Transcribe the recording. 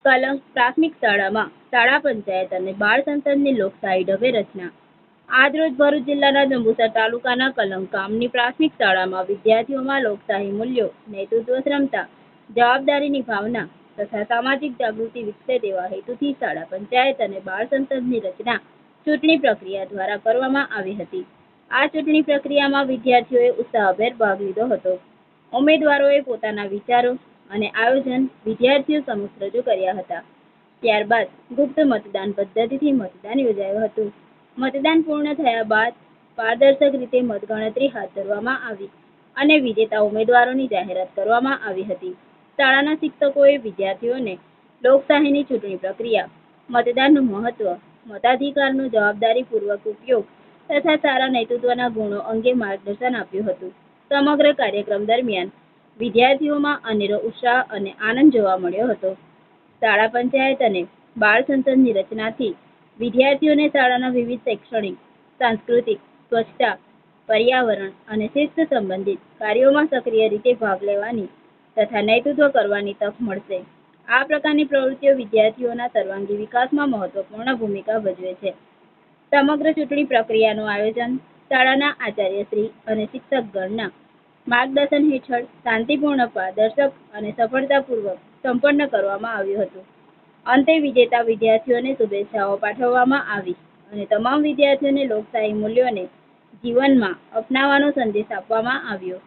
કલંક પ્રાથમિક શાળામાં શાળા પંચાયત અને બાળ સંસદની લોકશાહી ઢબે રચના. આજરોજ ભરૂચ જિલ્લાના જંબુસર તાલુકાના કલંક ગામની પ્રાથમિક શાળામાં વિદ્યાર્થીઓમાં લોકશાહી મૂલ્યો, નેતૃત્વ ક્ષમતા, જવાબદારીની ભાવના તથા સામાજિક જાગૃતિ વિકસે તેવા હેતુથી શાળા પંચાયત અને બાળ સંસદની રચના ચૂંટણી પ્રક્રિયા દ્વારા કરવામાં આવી હતી. આ ચૂંટણી પ્રક્રિયામાં વિદ્યાર્થીઓએ ઉત્સાહભેર ભાગ લીધો હતો. ઉમેદવારોએ પોતાના વિચારો અને આયોજન વિદ્યાર્થીઓ સમક્ષ રજૂ કર્યા હતા. ત્યારબાદ ગુપ્ત મતદાન પદ્ધતિથી મતદાન યોજાયું હતું. મતદાન પૂર્ણ થયા બાદ પારદર્શક રીતે મતગણતરી હાથ ધરવામાં આવી અને વિજેતા ઉમેદવારોની જાહેરાત કરવામાં આવી હતી. શાળાના શિક્ષકોએ વિદ્યાર્થીઓને લોકશાહીની ચૂંટણી પ્રક્રિયા, મતદાનનું મહત્વ, મતાધિકારનો જવાબદારીપૂર્વક ઉપયોગ તથા સારા નેતૃત્વના ગુણો અંગે માર્ગદર્શન આપ્યું હતું. સમગ્ર કાર્યક્રમ દરમિયાન વિદ્યાર્થીઓમાં અનેરો ઉત્સાહ અને આનંદ જોવા મળ્યો હતો. શાળા પંચાયત અને બાળ સંસદની રચનાથી વિદ્યાર્થીઓને શાળાના વિવિધ શૈક્ષણિક, સાંસ્કૃતિક, સ્વચ્છતા, પર્યાવરણ અને શિસ્ત સંબંધિત કાર્યોમાં સક્રિય રીતે ભાગ લેવાની તથા નેતૃત્વ કરવાની તક મળશે. આ પ્રકારની પ્રવૃત્તિઓ વિદ્યાર્થીઓના સર્વાંગી વિકાસમાં મહત્વપૂર્ણ ભૂમિકા ભજવે છે. સમગ્ર ચૂંટણી પ્રક્રિયાનું આયોજન શાળાના આચાર્યશ્રી અને શિક્ષકગણના માર્ગદર્શન હેઠળ શાંતિપૂર્ણ, પારદર્શક અને સફળતાપૂર્વક સંપન્ન કરવામાં આવ્યું હતું. અંતે વિજેતા વિદ્યાર્થીઓને શુભેચ્છાઓ પાઠવવામાં આવી અને તમામ વિદ્યાર્થીઓને લોકશાહી મૂલ્યોને જીવનમાં અપનાવવાનો સંદેશ આપવામાં આવ્યો.